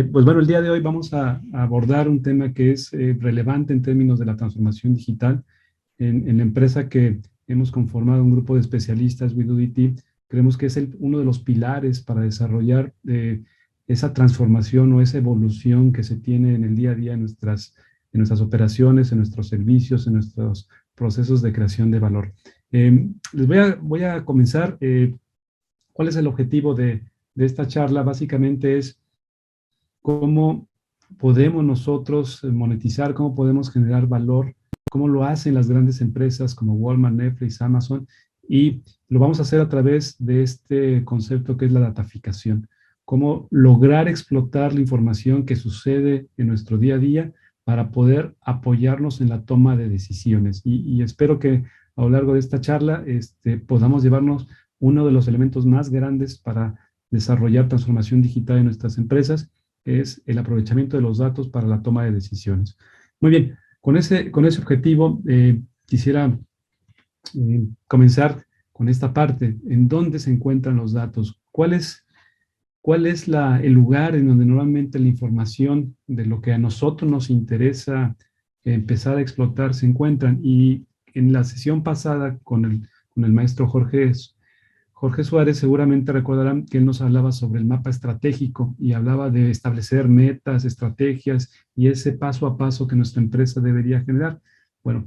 Pues bueno, el día de hoy vamos a abordar un tema que es relevante en términos de la transformación digital. En la empresa que hemos conformado un grupo de especialistas, WeDoIT, creemos que es uno de los pilares para desarrollar esa transformación o esa evolución que se tiene en el día a día en nuestras operaciones, en nuestros servicios, en nuestros procesos de creación de valor. Voy a comenzar. ¿Cuál es el objetivo de esta charla? Básicamente es cómo podemos nosotros monetizar, cómo podemos generar valor, cómo lo hacen las grandes empresas como Walmart, Netflix, Amazon, y lo vamos a hacer a través de este concepto que es la dataficación. Cómo lograr explotar la información que sucede en nuestro día a día para poder apoyarnos en la toma de decisiones. Y espero que a lo largo de esta charla podamos llevarnos uno de los elementos más grandes para desarrollar transformación digital en nuestras empresas, es el aprovechamiento de los datos para la toma de decisiones. Muy bien, con ese objetivo quisiera comenzar con esta parte. ¿En dónde se encuentran los datos? ¿Cuál es el lugar en donde normalmente la información de lo que a nosotros nos interesa empezar a explotar se encuentran? Y en la sesión pasada con el maestro Jorge Suárez, seguramente recordarán que él nos hablaba sobre el mapa estratégico y hablaba de establecer metas, estrategias y ese paso a paso que nuestra empresa debería generar. Bueno,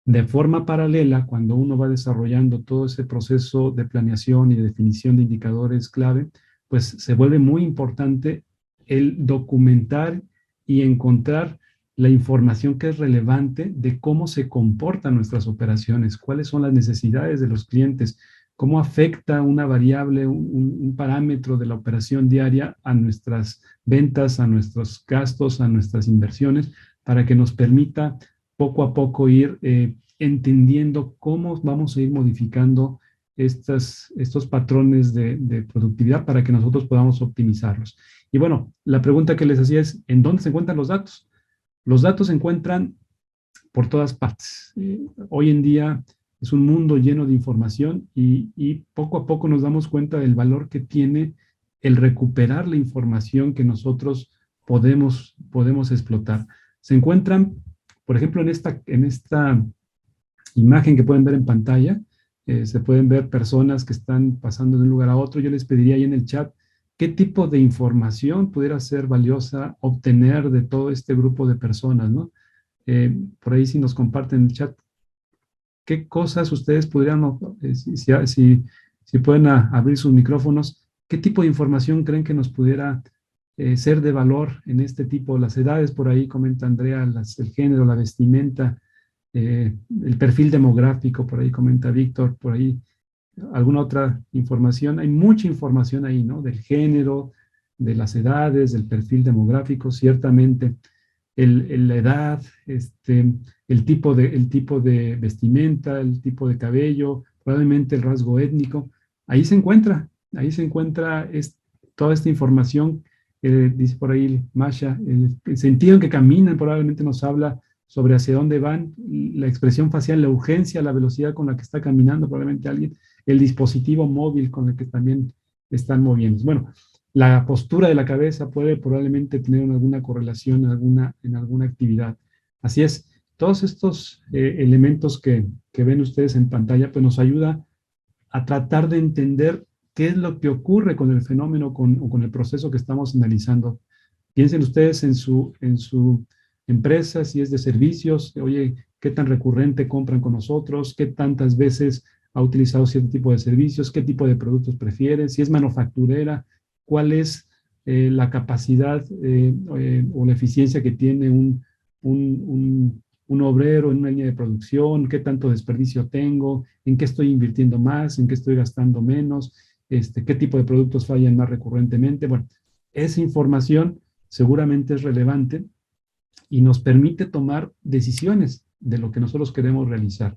de forma paralela, cuando uno va desarrollando todo ese proceso de planeación y de definición de indicadores clave, pues se vuelve muy importante el documentar y encontrar la información que es relevante de cómo se comportan nuestras operaciones, cuáles son las necesidades de los clientes, cómo afecta una variable, un parámetro de la operación diaria a nuestras ventas, a nuestros gastos, a nuestras inversiones, para que nos permita poco a poco ir entendiendo cómo vamos a ir modificando estos patrones de productividad para que nosotros podamos optimizarlos. Y bueno, la pregunta que les hacía es, ¿en dónde se encuentran los datos? Los datos se encuentran por todas partes. Hoy en día es un mundo lleno de información y poco a poco nos damos cuenta del valor que tiene el recuperar la información que nosotros podemos explotar. Se encuentran, por ejemplo, en esta imagen que pueden ver en pantalla, se pueden ver personas que están pasando de un lugar a otro. Yo les pediría ahí en el chat qué tipo de información pudiera ser valiosa obtener de todo este grupo de personas, ¿no? Por ahí si nos comparten en el chat, qué cosas ustedes pudieran, si pueden abrir sus micrófonos, qué tipo de información creen que nos pudiera ser de valor en este tipo, las edades, por ahí comenta Andrea, el género, la vestimenta, el perfil demográfico, por ahí comenta Víctor, por ahí alguna otra información. Hay mucha información ahí, ¿no? Del género, de las edades, del perfil demográfico, ciertamente la edad, el tipo de vestimenta, el tipo de cabello, probablemente el rasgo étnico. Ahí se encuentra toda esta información. Dice por ahí Masha, el sentido en que caminan probablemente nos habla sobre hacia dónde van, la expresión facial, la urgencia, la velocidad con la que está caminando probablemente alguien, el dispositivo móvil con el que también están moviendo. Bueno, la postura de la cabeza puede probablemente tener alguna correlación en alguna actividad. Así es, todos estos elementos que ven ustedes en pantalla, pues nos ayuda a tratar de entender qué es lo que ocurre con el fenómeno o con el proceso que estamos analizando. Piensen ustedes en su empresa, si es de servicios, oye, qué tan recurrente compran con nosotros, qué tantas veces ha utilizado cierto tipo de servicios, qué tipo de productos prefiere, si es manufacturera, cuál es la capacidad o la eficiencia que tiene un obrero en una línea de producción, qué tanto desperdicio tengo, en qué estoy invirtiendo más, en qué estoy gastando menos, qué tipo de productos fallan más recurrentemente. Bueno, esa información seguramente es relevante y nos permite tomar decisiones de lo que nosotros queremos realizar.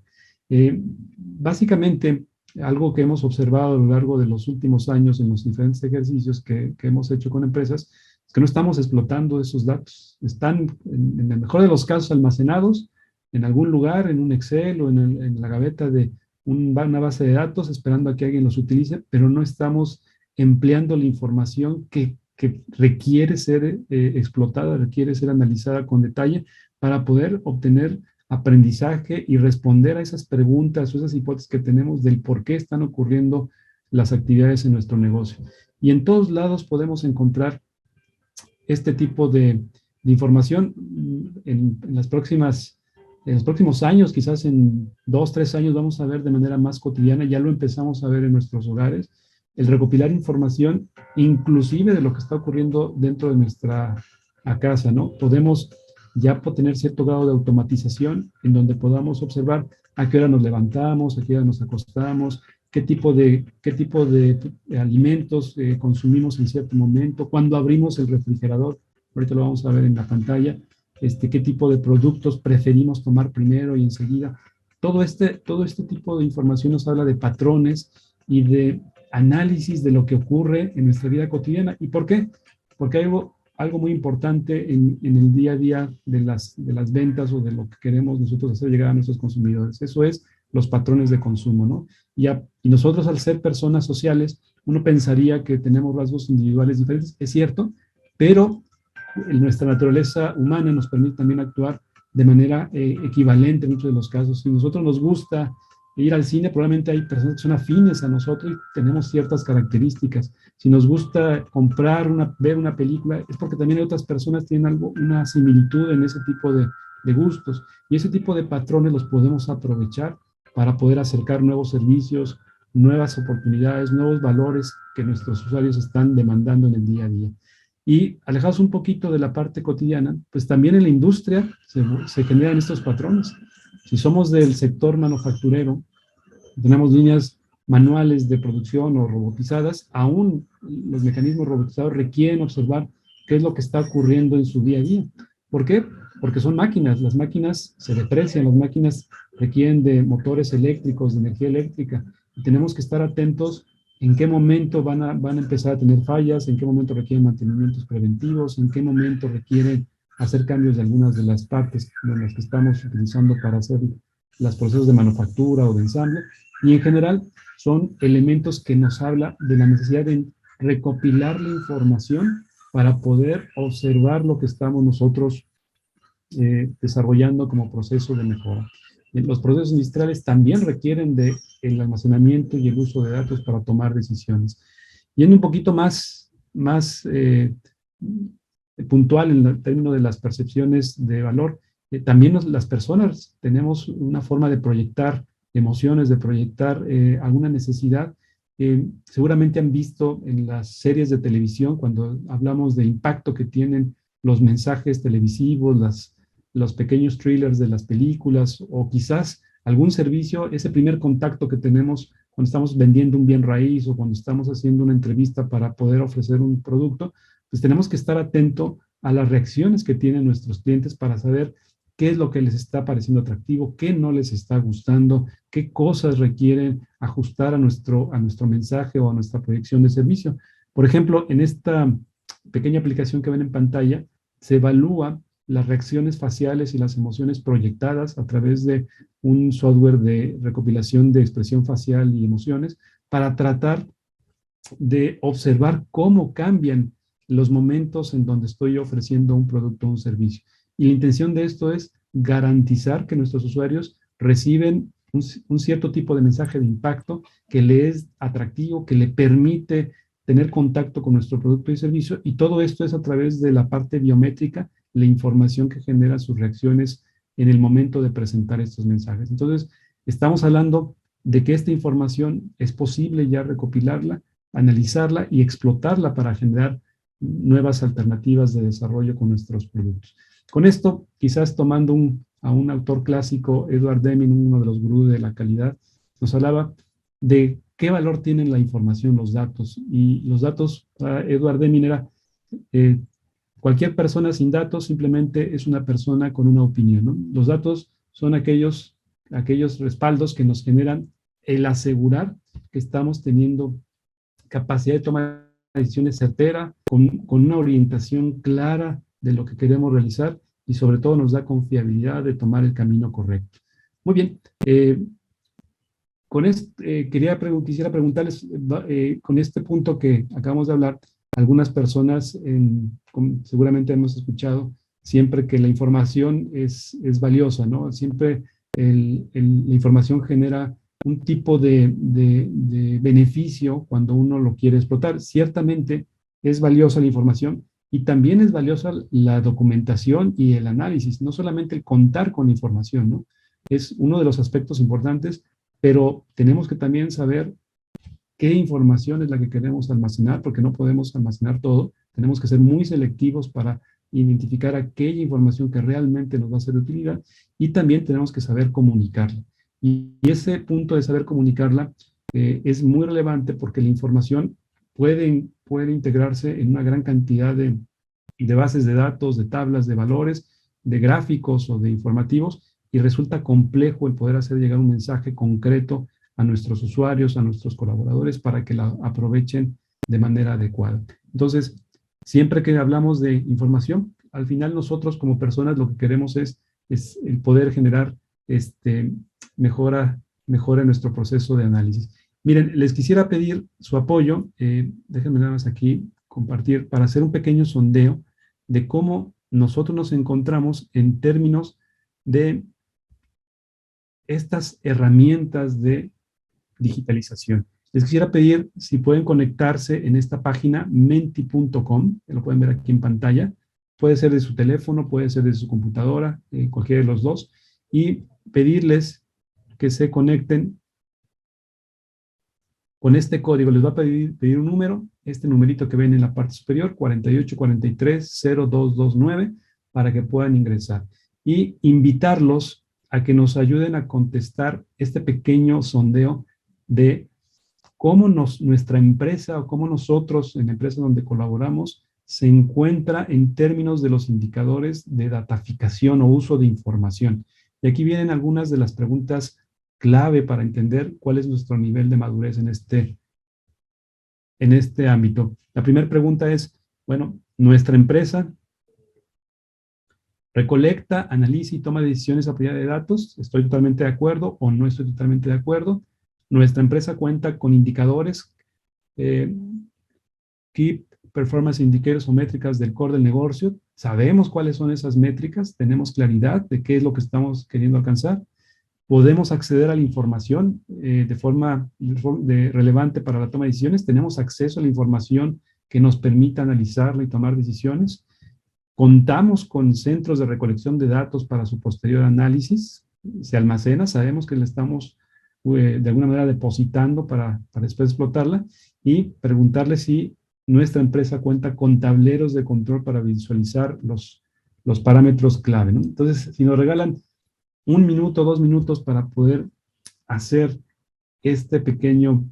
Básicamente, algo que hemos observado a lo largo de los últimos años en los diferentes ejercicios que hemos hecho con empresas es que no estamos explotando esos datos. Están, en el mejor de los casos, almacenados en algún lugar, en un Excel o en la gaveta de una base de datos, esperando a que alguien los utilice, pero no estamos empleando la información que que requiere ser explotada, requiere ser analizada con detalle para poder obtener aprendizaje y responder a esas preguntas o esas hipótesis que tenemos del por qué están ocurriendo las actividades en nuestro negocio. Y en todos lados podemos encontrar este tipo de información en las próximas, en los próximos años, quizás en 2, 3 años vamos a ver de manera más cotidiana, ya lo empezamos a ver en nuestros hogares, el recopilar información inclusive de lo que está ocurriendo dentro de nuestra casa, ¿no? Podemos ya tener cierto grado de automatización en donde podamos observar a qué hora nos levantamos, a qué hora nos acostamos, qué tipo de alimentos consumimos en cierto momento, cuando abrimos el refrigerador, ahorita lo vamos a ver en la pantalla, qué tipo de productos preferimos tomar primero y enseguida. Todo este tipo de información nos habla de patrones y de análisis de lo que ocurre en nuestra vida cotidiana. ¿Y por qué? Porque hay algo muy importante en el día a día de las ventas o de lo que queremos nosotros hacer llegar a nuestros consumidores. Eso es los patrones de consumo, ¿no? Y nosotros al ser personas sociales, uno pensaría que tenemos rasgos individuales diferentes, es cierto, pero nuestra naturaleza humana nos permite también actuar de manera equivalente en muchos de los casos. Si a nosotros nos gusta ir al cine, probablemente hay personas que son afines a nosotros y tenemos ciertas características. Si nos gusta ver una película, es porque también hay otras personas que tienen una similitud en ese tipo de gustos. Y ese tipo de patrones los podemos aprovechar para poder acercar nuevos servicios, nuevas oportunidades, nuevos valores que nuestros usuarios están demandando en el día a día. Y alejados un poquito de la parte cotidiana, pues también en la industria se generan estos patrones. Si somos del sector manufacturero, tenemos líneas manuales de producción o robotizadas, aún los mecanismos robotizados requieren observar qué es lo que está ocurriendo en su día a día. ¿Por qué? Porque son máquinas, las máquinas se deprecian, las máquinas requieren de motores eléctricos, de energía eléctrica, y tenemos que estar atentos en qué momento van a empezar a tener fallas, en qué momento requieren mantenimientos preventivos, en qué momento requieren hacer cambios de algunas de las partes de las que estamos utilizando para hacer los procesos de manufactura o de ensamble, y en general son elementos que nos habla de la necesidad de recopilar la información para poder observar lo que estamos nosotros desarrollando como proceso de mejora. Los procesos industriales también requieren del almacenamiento y el uso de datos para tomar decisiones. Yendo un poquito más puntual en el término de las percepciones de valor, también las personas tenemos una forma de proyectar emociones, de proyectar alguna necesidad. Seguramente han visto en las series de televisión, cuando hablamos de impacto que tienen los mensajes televisivos, los pequeños thrillers de las películas, o quizás algún servicio, ese primer contacto que tenemos cuando estamos vendiendo un bien raíz o cuando estamos haciendo una entrevista para poder ofrecer un producto, pues tenemos que estar atento a las reacciones que tienen nuestros clientes para saber qué es lo que les está pareciendo atractivo, qué no les está gustando, qué cosas requieren ajustar a nuestro mensaje o a nuestra proyección de servicio. Por ejemplo, en esta pequeña aplicación que ven en pantalla, se evalúa las reacciones faciales y las emociones proyectadas a través de un software de recopilación de expresión facial y emociones para tratar de observar cómo cambian los momentos en donde estoy ofreciendo un producto o un servicio. Y la intención de esto es garantizar que nuestros usuarios reciben un cierto tipo de mensaje de impacto que le es atractivo, que le permite tener contacto con nuestro producto y servicio, y todo esto es a través de la parte biométrica, la información que genera sus reacciones en el momento de presentar estos mensajes. Entonces, estamos hablando de que esta información es posible ya recopilarla, analizarla y explotarla para generar nuevas alternativas de desarrollo con nuestros productos. Con esto, quizás tomando a un autor clásico, Edward Deming, uno de los gurús de la calidad, nos hablaba de qué valor tienen la información, los datos. Y los datos, para Edward Deming era, eh, cualquier persona sin datos simplemente es una persona con una opinión, ¿no? Los datos son aquellos respaldos que nos generan el asegurar que estamos teniendo capacidad de tomar decisiones certeras, con una orientación clara de lo que queremos realizar, y sobre todo nos da confiabilidad de tomar el camino correcto. Muy bien, con quisiera preguntarles, con este punto que acabamos de hablar, algunas personas, seguramente hemos escuchado, siempre que la información es valiosa, ¿no? Siempre la información genera un tipo de beneficio cuando uno lo quiere explotar. Ciertamente es valiosa la información y también es valiosa la documentación y el análisis, no solamente el contar con la información, ¿no? Es uno de los aspectos importantes, pero tenemos que también saber qué información es la que queremos almacenar, porque no podemos almacenar todo. Tenemos que ser muy selectivos para identificar aquella información que realmente nos va a ser de utilidad y también tenemos que saber comunicarla. Y ese punto de saber comunicarla es muy relevante porque la información puede integrarse en una gran cantidad de bases de datos, de tablas, de valores, de gráficos o de informativos, y resulta complejo el poder hacer llegar un mensaje concreto a nuestros usuarios, a nuestros colaboradores, para que la aprovechen de manera adecuada. Entonces, siempre que hablamos de información, al final nosotros como personas lo que queremos es el poder generar este, mejora, mejora en nuestro proceso de análisis. Miren, les quisiera pedir su apoyo, déjenme nada más aquí compartir, para hacer un pequeño sondeo de cómo nosotros nos encontramos en términos de estas herramientas de digitalización. Les quisiera pedir si pueden conectarse en esta página menti.com, que lo pueden ver aquí en pantalla. Puede ser de su teléfono, puede ser de su computadora, cualquiera de los dos, y pedirles que se conecten con este código. Les va a pedir un número, este numerito que ven en la parte superior, 4843-0229, para que puedan ingresar. Y invitarlos a que nos ayuden a contestar este pequeño sondeo de cómo nuestra empresa o cómo nosotros en la empresa donde colaboramos se encuentra en términos de los indicadores de dataficación o uso de información. Y aquí vienen algunas de las preguntas clave para entender cuál es nuestro nivel de madurez en este ámbito. La primera pregunta es, bueno, nuestra empresa recolecta, analiza y toma decisiones a partir de datos. ¿Estoy totalmente de acuerdo o no estoy totalmente de acuerdo? Nuestra empresa cuenta con indicadores, Key Performance Indicators o métricas del core del negocio. Sabemos cuáles son esas métricas, tenemos claridad de qué es lo que estamos queriendo alcanzar. Podemos acceder a la información de forma relevante para la toma de decisiones. Tenemos acceso a la información que nos permita analizarla y tomar decisiones. Contamos con centros de recolección de datos para su posterior análisis. Se almacena, sabemos que la estamos de alguna manera depositando para después explotarla y preguntarle si nuestra empresa cuenta con tableros de control para visualizar los parámetros clave, ¿no? Entonces, si nos regalan un minuto, 2 minutos para poder hacer este pequeño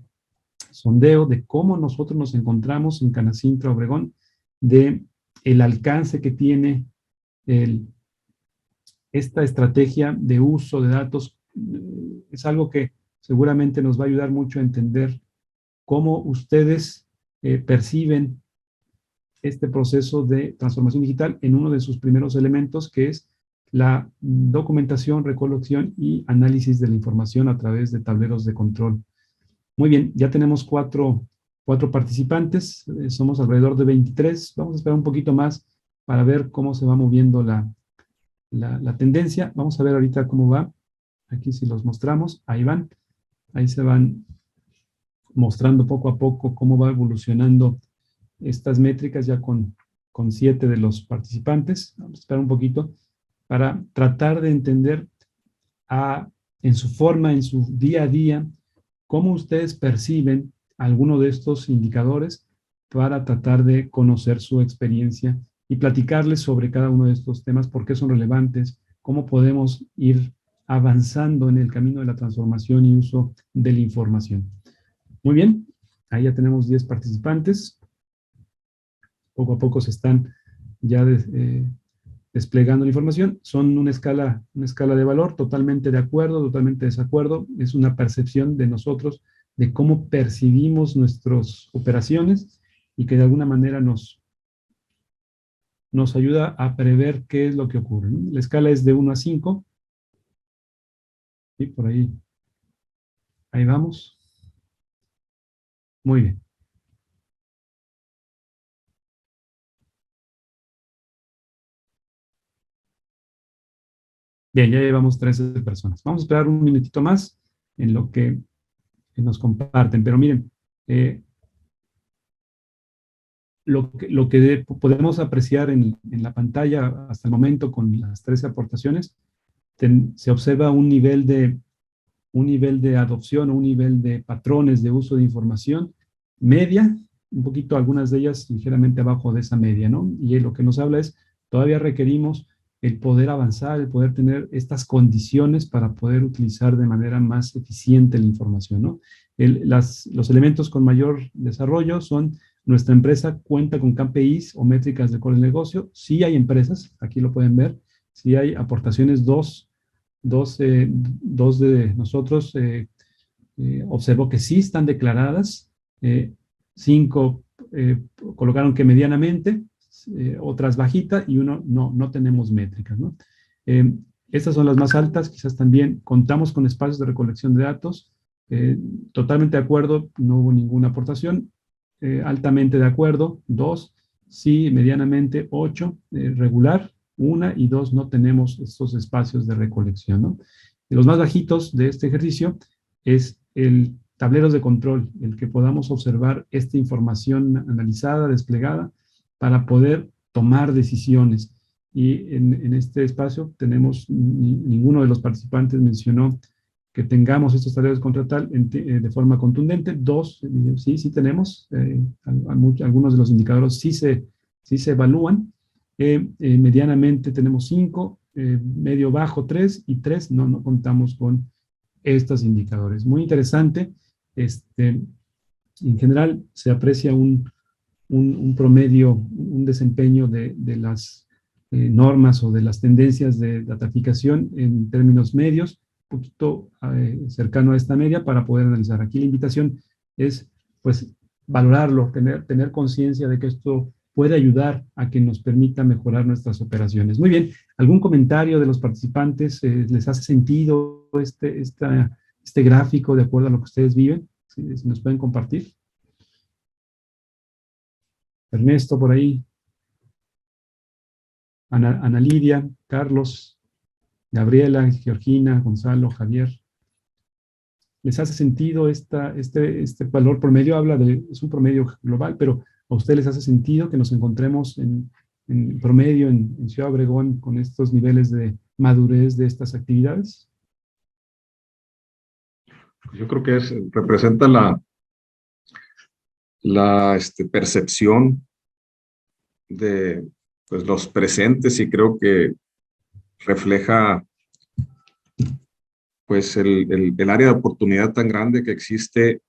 sondeo de cómo nosotros nos encontramos en Canacintra, Obregón, de el alcance que tiene esta estrategia de uso de datos. Es algo que seguramente nos va a ayudar mucho a entender cómo ustedes perciben este proceso de transformación digital en uno de sus primeros elementos, que es la documentación, recolección y análisis de la información a través de tableros de control. Muy bien, ya tenemos cuatro participantes, somos alrededor de 23. Vamos a esperar un poquito más para ver cómo se va moviendo la tendencia. Vamos a ver ahorita cómo va. Aquí si los mostramos, ahí van. Ahí se van mostrando poco a poco cómo va evolucionando estas métricas ya con 7 de los participantes. Vamos a esperar un poquito para tratar de entender en su forma, en su día a día, cómo ustedes perciben alguno de estos indicadores para tratar de conocer su experiencia y platicarles sobre cada uno de estos temas, por qué son relevantes, cómo podemos ir avanzando en el camino de la transformación y uso de la información. Muy bien, ahí ya tenemos 10 participantes. Poco a poco se están ya desplegando la información. Son una escala de valor, totalmente de acuerdo, totalmente de desacuerdo. Es una percepción de nosotros de cómo percibimos nuestras operaciones y que de alguna manera nos ayuda a prever qué es lo que ocurre, ¿no? La escala es de 1 a 5. ¿Sí? Por ahí vamos. Muy bien. Bien, ya llevamos 13 personas. Vamos a esperar un minutito más en lo que nos comparten. Pero miren, lo que podemos apreciar en la pantalla hasta el momento con las 13 aportaciones, se observa un nivel de adopción o un nivel de patrones de uso de información media, un poquito algunas de ellas ligeramente abajo de esa media, ¿no? Y lo que nos habla es, todavía requerimos el poder avanzar, el poder tener estas condiciones para poder utilizar de manera más eficiente la información, ¿no? Los elementos con mayor desarrollo son, nuestra empresa cuenta con KPIs o métricas de core del negocio. Sí hay empresas, aquí lo pueden ver, sí hay aportaciones, dos de nosotros observó que sí están declaradas, 5 colocaron que medianamente, otras bajita y uno no tenemos métricas, ¿no? Estas son las más altas, quizás también contamos con espacios de recolección de datos, totalmente de acuerdo, no hubo ninguna aportación, altamente de acuerdo, 2, sí, medianamente, 8, regular, 1 y 2 no tenemos estos espacios de recolección, ¿no? Y los más bajitos de este ejercicio es el tableros de control, el que podamos observar esta información analizada, desplegada, para poder tomar decisiones. Y en este espacio tenemos, ninguno de los participantes mencionó que tengamos estos tableros de control de forma contundente. 2, sí tenemos, algunos de los indicadores sí se evalúan. Medianamente tenemos 5, medio bajo 3 y 3 no contamos con estos indicadores. Muy interesante. En general se aprecia un promedio, un desempeño de las normas o de las tendencias de dataficación en términos medios, un poquito cercano a esta media para poder analizar. Aquí la invitación es, pues, valorarlo, tener conciencia de que esto puede ayudar a que nos permita mejorar nuestras operaciones. Muy bien, ¿algún comentario de los participantes? ¿Les hace sentido este gráfico de acuerdo a lo que ustedes viven? Si nos pueden compartir. Ernesto por ahí, Ana Lidia, Carlos, Gabriela, Georgina, Gonzalo, Javier. ¿Les hace sentido este valor promedio? Es un promedio global, pero ¿a ustedes les hace sentido que nos encontremos en promedio en Ciudad Obregón con estos niveles de madurez de estas actividades? Yo creo que representa la percepción de, pues, los presentes, y creo que refleja, pues, el área de oportunidad tan grande que existe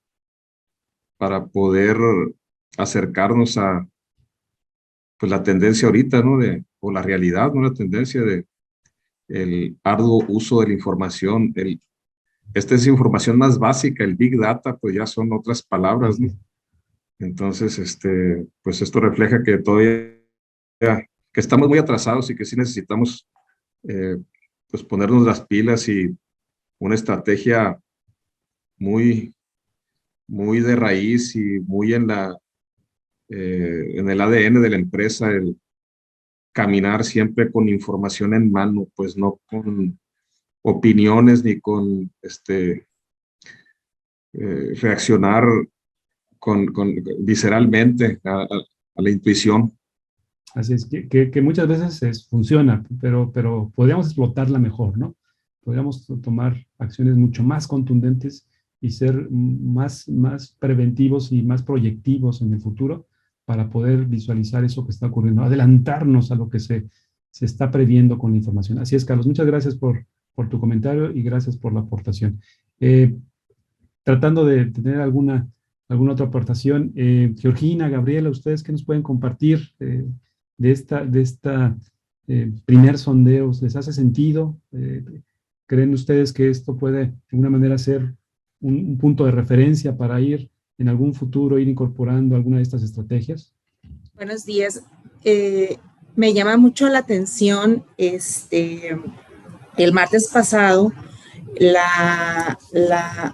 para poder acercarnos a, pues, la tendencia ahorita, ¿no? O la realidad, ¿no? La tendencia de el arduo uso de la información. Esta es información más básica, el Big Data, pues ya son otras palabras, ¿no? Entonces, pues esto refleja que todavía, que estamos muy atrasados y que sí necesitamos, pues, ponernos las pilas y una estrategia muy, muy de raíz y muy en el ADN de la empresa, el caminar siempre con información en mano, pues no con opiniones ni con reaccionar visceralmente a la intuición. Así es, que muchas veces funciona, pero podríamos explotarla mejor, ¿no? Podríamos tomar acciones mucho más contundentes y ser más preventivos y más proyectivos en el futuro para poder visualizar eso que está ocurriendo, adelantarnos a lo que se está previendo con la información. Así es, Carlos, muchas gracias por tu comentario y gracias por la aportación. Tratando de tener alguna otra aportación, Georgina, Gabriela, ¿ustedes qué nos pueden compartir de esta primer sondeo? ¿Les hace sentido? ¿Creen ustedes que esto puede de alguna manera ser un punto de referencia para ir en algún futuro, ir incorporando alguna de estas estrategias? Buenos días. Me llama mucho la atención el martes pasado,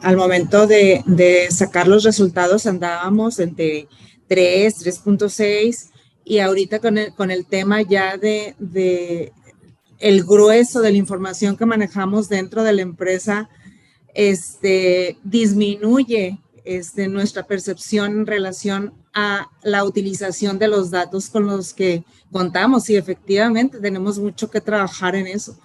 al momento de sacar los resultados andábamos entre 3.6, y ahorita con el tema ya el grueso de la información que manejamos dentro de la empresa, disminuye nuestra percepción en relación a la utilización de los datos con los que contamos, y efectivamente tenemos mucho que trabajar en eso.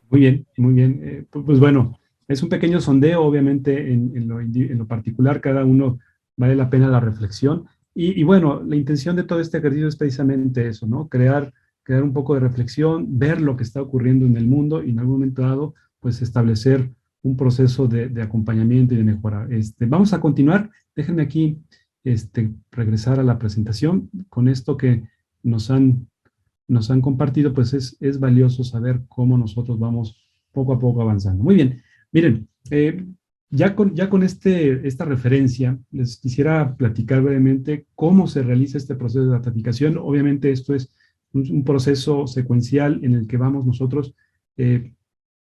Muy bien, muy bien. Pues bueno, es un pequeño sondeo, obviamente en lo particular, cada uno vale la pena la reflexión. Y bueno, la intención de todo este ejercicio es precisamente eso, ¿no? Crear un poco de reflexión, ver lo que está ocurriendo en el mundo y en algún momento dado, pues establecer un proceso de acompañamiento y de mejora. Vamos a continuar. Déjenme aquí regresar a la presentación. Con esto que nos han compartido, pues es valioso saber cómo nosotros vamos poco a poco avanzando. Muy bien, miren, ya con esta referencia, les quisiera platicar brevemente cómo se realiza este proceso de datificación. Obviamente esto es un proceso secuencial en el que vamos nosotros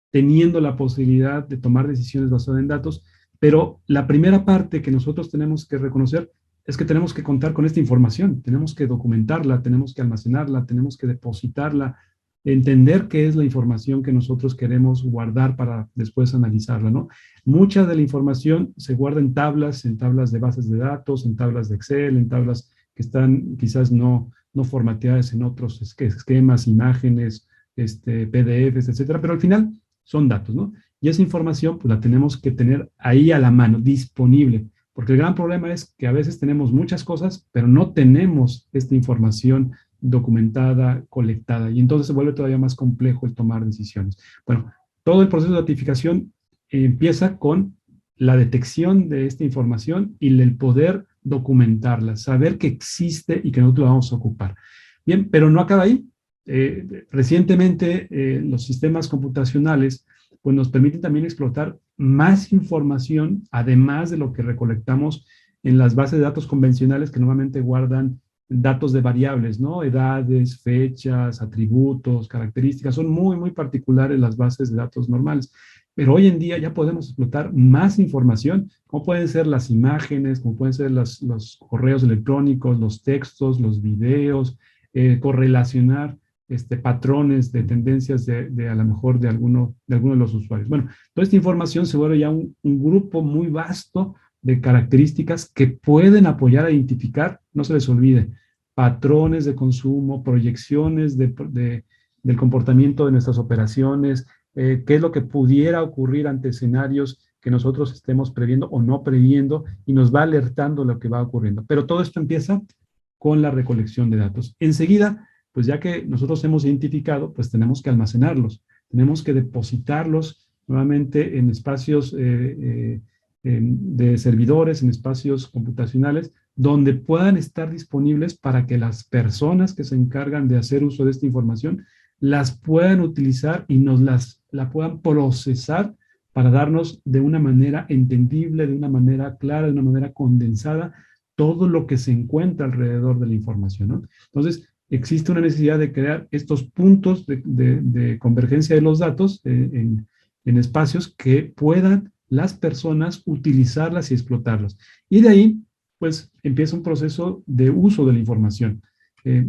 teniendo la posibilidad de tomar decisiones basadas en datos, pero la primera parte que nosotros tenemos que reconocer es que tenemos que contar con esta información, tenemos que documentarla, tenemos que almacenarla, tenemos que depositarla, entender qué es la información que nosotros queremos guardar para después analizarla, ¿no? Mucha de la información se guarda en tablas de bases de datos, en tablas de Excel, en tablas que están quizás no formateadas en otros esquemas, imágenes, PDFs, etcétera, pero al final son datos, ¿no? Y esa información pues la tenemos que tener ahí a la mano, disponible. Porque el gran problema es que a veces tenemos muchas cosas, pero no tenemos esta información documentada, colectada, y entonces se vuelve todavía más complejo el tomar decisiones. Bueno, todo el proceso de notificación empieza con la detección de esta información y el poder documentarla, saber que existe y que nosotros la vamos a ocupar. Bien, pero no acaba ahí. Recientemente los sistemas computacionales pues nos permiten también explotar más información, además de lo que recolectamos en las bases de datos convencionales que normalmente guardan datos de variables, ¿no? Edades, fechas, atributos, características, son muy, muy particulares las bases de datos normales. Pero hoy en día ya podemos explotar más información, como pueden ser las imágenes, como pueden ser los correos electrónicos, los textos, los videos, correlacionar patrones de tendencias de a lo mejor de alguno de los usuarios. Bueno, toda esta información se vuelve ya un grupo muy vasto de características que pueden apoyar a identificar, no se les olvide, patrones de consumo, proyecciones del comportamiento de nuestras operaciones, qué es lo que pudiera ocurrir ante escenarios que nosotros estemos previendo o no previendo, y nos va alertando lo que va ocurriendo. Pero todo esto empieza con la recolección de datos. Enseguida, pues ya que nosotros hemos identificado, pues tenemos que almacenarlos, tenemos que depositarlos nuevamente en espacios de servidores, en espacios computacionales, donde puedan estar disponibles para que las personas que se encargan de hacer uso de esta información las puedan utilizar y la puedan procesar para darnos de una manera entendible, de una manera clara, de una manera condensada, todo lo que se encuentra alrededor de la información, ¿no? Entonces, existe una necesidad de crear estos puntos de convergencia de los datos en espacios que puedan las personas utilizarlas y explotarlas. Y de ahí, pues, empieza un proceso de uso de la información.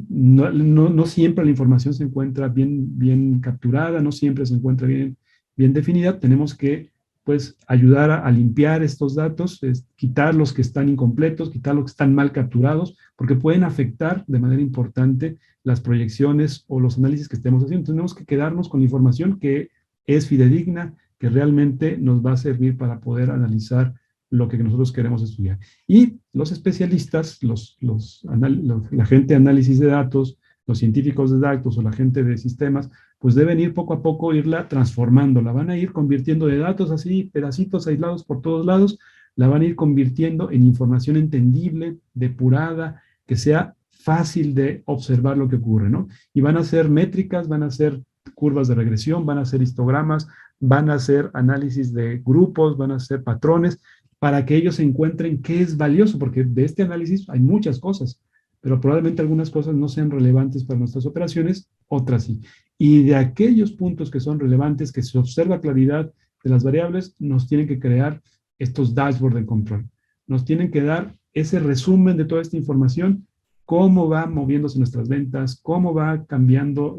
No siempre la información se encuentra bien capturada, no siempre se encuentra bien definida. Tenemos que, pues, ayudar a limpiar estos datos, quitar los que están incompletos, quitar los que están mal capturados, porque pueden afectar de manera importante las proyecciones o los análisis que estemos haciendo. Entonces, tenemos que quedarnos con la información que es fidedigna, que realmente nos va a servir para poder analizar lo que nosotros queremos estudiar. Y los especialistas, la gente de análisis de datos, los científicos de datos o la gente de sistemas, pues deben ir poco a poco, irla transformando, la van a ir convirtiendo de datos así, pedacitos aislados por todos lados, la van a ir convirtiendo en información entendible, depurada, que sea fácil de observar lo que ocurre, ¿no? Y van a ser métricas, van a ser curvas de regresión, van a ser histogramas, van a ser análisis de grupos, van a ser patrones, para que ellos encuentren qué es valioso, porque de este análisis hay muchas cosas, pero probablemente algunas cosas no sean relevantes para nuestras operaciones, otras sí. Y de aquellos puntos que son relevantes, que se observa claridad de las variables, nos tienen que crear estos dashboards de control. Nos tienen que dar ese resumen de toda esta información cómo va moviéndose nuestras ventas, cómo va cambiando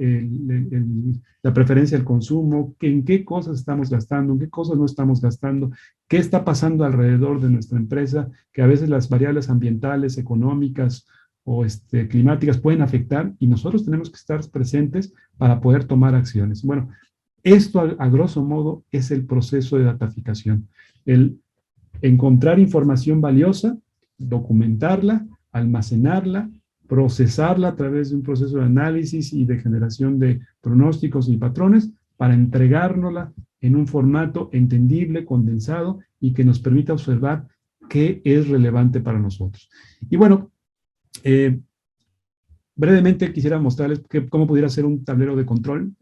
la preferencia del consumo, en qué cosas estamos gastando, en qué cosas no estamos gastando, qué está pasando alrededor de nuestra empresa, que a veces las variables ambientales, económicas o climáticas pueden afectar y nosotros tenemos que estar presentes para poder tomar acciones. Bueno, esto a grosso modo es el proceso de dataficación. El encontrar información valiosa, documentarla, almacenarla, procesarla a través de un proceso de análisis y de generación de pronósticos y patrones para entregárnosla en un formato entendible, condensado y que nos permita observar qué es relevante para nosotros. Y bueno, brevemente quisiera mostrarles cómo pudiera ser un tablero de control.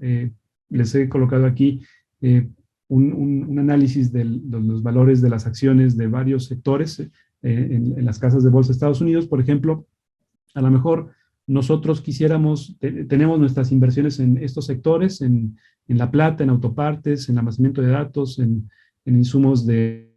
Les he colocado aquí un análisis de los valores de las acciones de varios sectores en las casas de bolsa de Estados Unidos. Por ejemplo, a lo mejor nosotros tenemos nuestras inversiones en estos sectores, en la plata, en autopartes, en almacenamiento de datos, en insumos de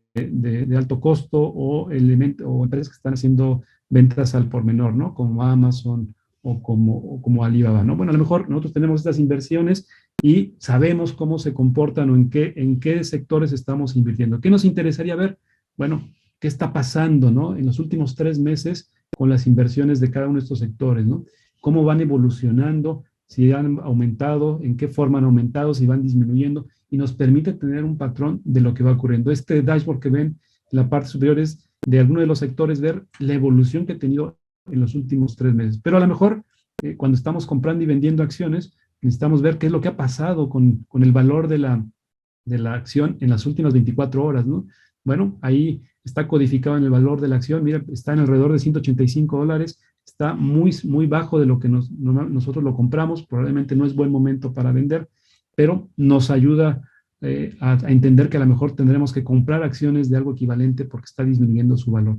alto costo o empresas que están haciendo ventas al por menor, ¿no? Como Amazon o como Alibaba, ¿no? Bueno, a lo mejor nosotros tenemos estas inversiones y sabemos cómo se comportan o en qué sectores estamos invirtiendo. ¿Qué nos interesaría ver? Bueno, ¿qué está pasando, ¿no? En los últimos 3 meses con las inversiones de cada uno de estos sectores, ¿no? ¿Cómo van evolucionando? Si han aumentado, en qué forma han aumentado, si van disminuyendo, y nos permite tener un patrón de lo que va ocurriendo. Este dashboard que ven en la parte superior es de alguno de los sectores, ver la evolución que ha tenido en los últimos 3 meses. Pero a lo mejor, cuando estamos comprando y vendiendo acciones, necesitamos ver qué es lo que ha pasado con el valor de la acción en las últimas 24 horas, ¿no? Bueno, ahí está codificado en el valor de la acción, mira, está en alrededor de $185, está muy, muy bajo de lo que nosotros lo compramos, probablemente no es buen momento para vender, pero nos ayuda a entender que a lo mejor tendremos que comprar acciones de algo equivalente porque está disminuyendo su valor.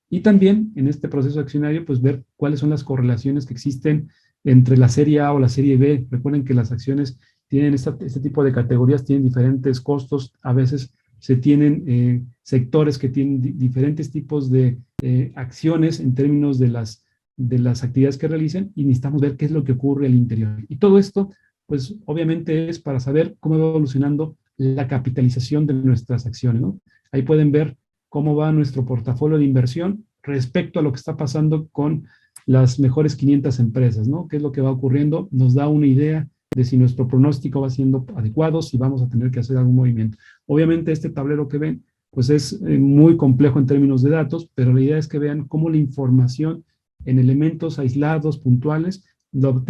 Y también en este proceso accionario, pues ver cuáles son las correlaciones que existen entre la serie A o la serie B. Recuerden que las acciones tienen este tipo de categorías, tienen diferentes costos, a veces se tienen sectores que tienen diferentes tipos de acciones en términos de las actividades que realicen y necesitamos ver qué es lo que ocurre al interior. Y todo esto, pues obviamente es para saber cómo va evolucionando la capitalización de nuestras acciones, ¿no? Ahí pueden ver cómo va nuestro portafolio de inversión respecto a lo que está pasando con las mejores 500 empresas, ¿no? ¿Qué es lo que va ocurriendo? Nos da una idea de si nuestro pronóstico va siendo adecuado, si vamos a tener que hacer algún movimiento. Obviamente este tablero que ven, pues es muy complejo en términos de datos, pero la idea es que vean cómo la información en elementos aislados, puntuales, lo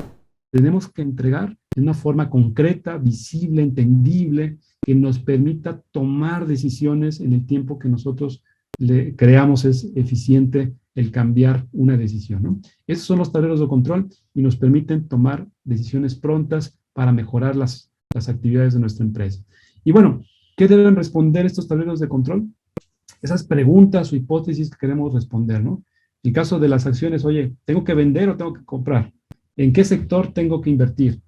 tenemos que entregar de una forma concreta, visible, entendible, que nos permita tomar decisiones en el tiempo que nosotros creamos es eficiente el cambiar una decisión, ¿no? Esos son los tableros de control y nos permiten tomar decisiones prontas para mejorar las actividades de nuestra empresa. Y bueno, ¿qué deben responder estos tableros de control? Esas preguntas o hipótesis que queremos responder, ¿no? En caso de las acciones, oye, ¿tengo que vender o tengo que comprar? ¿En qué sector tengo que invertir?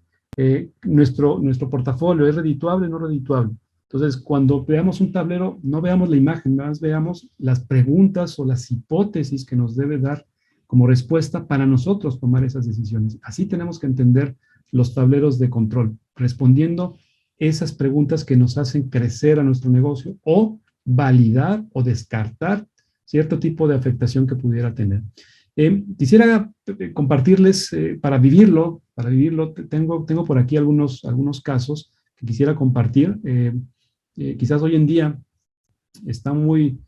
Nuestro portafolio, ¿es redituable o no redituable? Entonces, cuando veamos un tablero, no veamos la imagen, más veamos las preguntas o las hipótesis que nos debe dar como respuesta para nosotros tomar esas decisiones. Así tenemos que entender los tableros de control, respondiendo esas preguntas que nos hacen crecer a nuestro negocio o validar o descartar cierto tipo de afectación que pudiera tener. Quisiera compartirles para vivirlo, tengo por aquí algunos casos que quisiera compartir. Quizás hoy en día está muy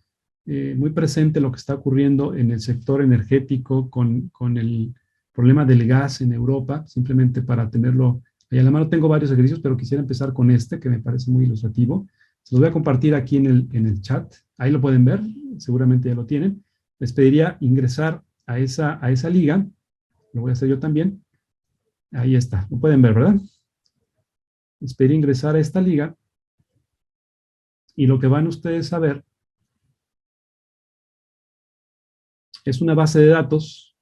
presente lo que está ocurriendo en el sector energético con el problema del gas en Europa, simplemente para tenerlo ahí a la mano. Tengo varios ejercicios, pero quisiera empezar con este, que me parece muy ilustrativo. Se los voy a compartir aquí en el chat. Ahí lo pueden ver, seguramente ya lo tienen. Les pediría ingresar a esa liga. Lo voy a hacer yo también. Ahí está, lo pueden ver, ¿verdad? Les pediría ingresar a esta liga y lo que van ustedes a ver es una base de datos.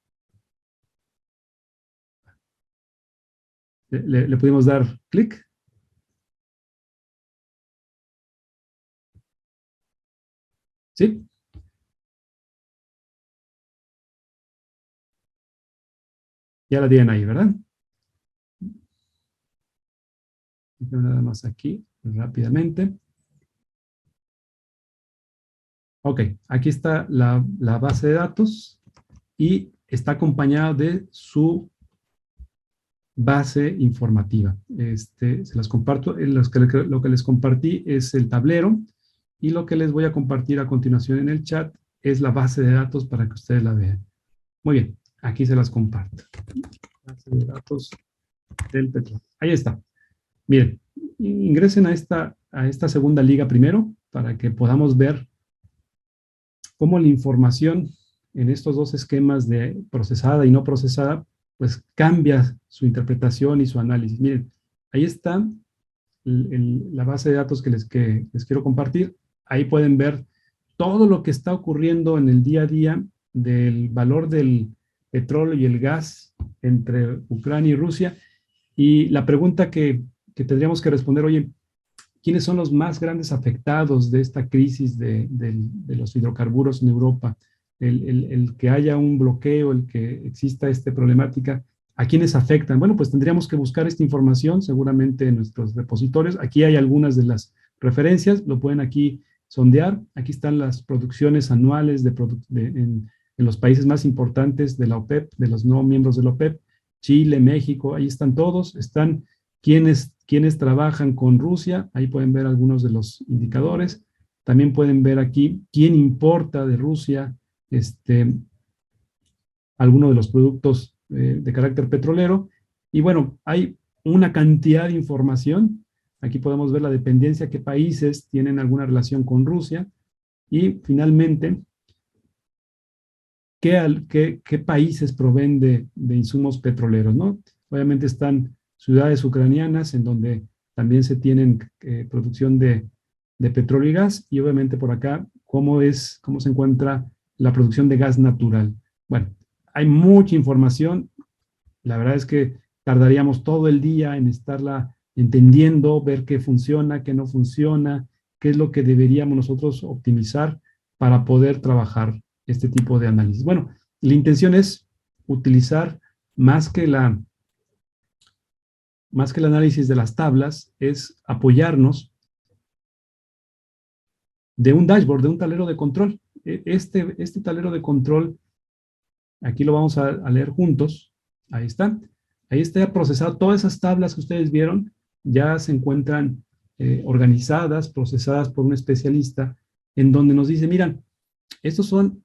Le pudimos dar clic. ¿Sí? Ya la tienen ahí, ¿verdad? Nada más aquí, rápidamente. Ok, aquí está la base de datos y está acompañada de su base informativa. Se las comparto. Lo que les compartí es el tablero y lo que les voy a compartir a continuación en el chat es la base de datos para que ustedes la vean. Muy bien, aquí se las comparto. Base de datos del petróleo. Ahí está. Miren, ingresen a esta segunda liga primero para que podamos ver cómo la información en estos dos esquemas de procesada y no procesada, pues cambia su interpretación y su análisis. Miren, ahí está la base de datos que les quiero compartir. Ahí pueden ver todo lo que está ocurriendo en el día a día del valor del petróleo y el gas entre Ucrania y Rusia. Y la pregunta que tendríamos que responder, oye, ¿quiénes son los más grandes afectados de esta crisis de los hidrocarburos en Europa? El que haya un bloqueo, el que exista esta problemática, ¿a quiénes afectan? Bueno, pues tendríamos que buscar esta información seguramente en nuestros repositorios. Aquí hay algunas de las referencias, lo pueden aquí sondear. Aquí están las producciones anuales en los países más importantes de la OPEP, de los no miembros de la OPEP, Chile, México, ahí están todos, están quienes trabajan con Rusia, ahí pueden ver algunos de los indicadores. También pueden ver aquí quién importa de Rusia algunos de los productos de carácter petrolero. Y bueno, hay una cantidad de información. Aquí podemos ver la dependencia, qué países tienen alguna relación con Rusia. Y finalmente, qué países proveen de insumos petroleros, ¿no? Obviamente están ciudades ucranianas en donde también se tienen producción de petróleo y gas, y obviamente por acá, cómo se encuentra la producción de gas natural. Bueno, hay mucha información. La verdad es que tardaríamos todo el día en estarla entendiendo, ver qué funciona, qué no funciona, qué es lo que deberíamos nosotros optimizar para poder trabajar este tipo de análisis. Bueno, la intención es utilizar más que el análisis de las tablas, es apoyarnos de un dashboard, de un tablero de control. Este tablero de control, aquí lo vamos a leer juntos. Ahí está. Ahí está procesado. Todas esas tablas que ustedes vieron ya se encuentran organizadas, procesadas por un especialista, en donde nos dice, miran, estos son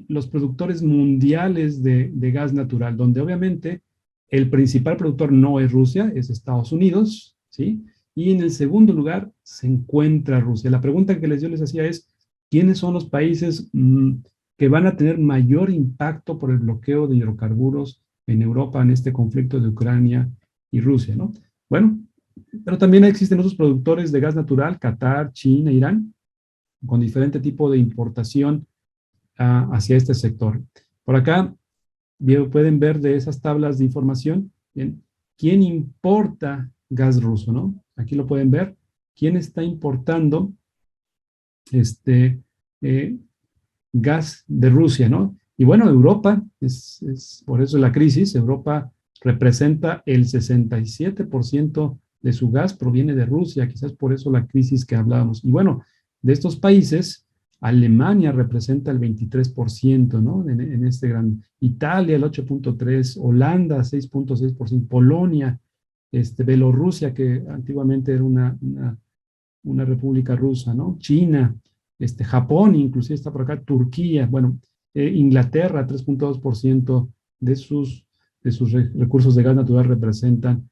los productores mundiales de gas natural, donde obviamente el principal productor no es Rusia, es Estados Unidos, ¿sí? Y en el segundo lugar se encuentra Rusia. La pregunta que yo les hacía es, ¿quiénes son los países que van a tener mayor impacto por el bloqueo de hidrocarburos en Europa en este conflicto de Ucrania y Rusia, ¿no? Bueno, pero también existen otros productores de gas natural, Qatar, China, Irán, con diferente tipo de importación hacia este sector. Por acá pueden ver de esas tablas de información, ¿bien? ¿Quién importa gas ruso, no? Aquí lo pueden ver. ¿Quién está importando gas de Rusia, no? Y bueno, Europa, por eso la crisis, Europa representa el 67% de su gas proviene de Rusia, quizás por eso la crisis que hablábamos. Y bueno, de estos países, Alemania representa el 23%, ¿no? En este gran, Italia el 8.3%, Holanda 6.6%, Polonia, Bielorrusia, que antiguamente era una república rusa, ¿no? China, Japón, inclusive está por acá, Turquía, bueno, Inglaterra, 3.2% de sus recursos de gas natural representan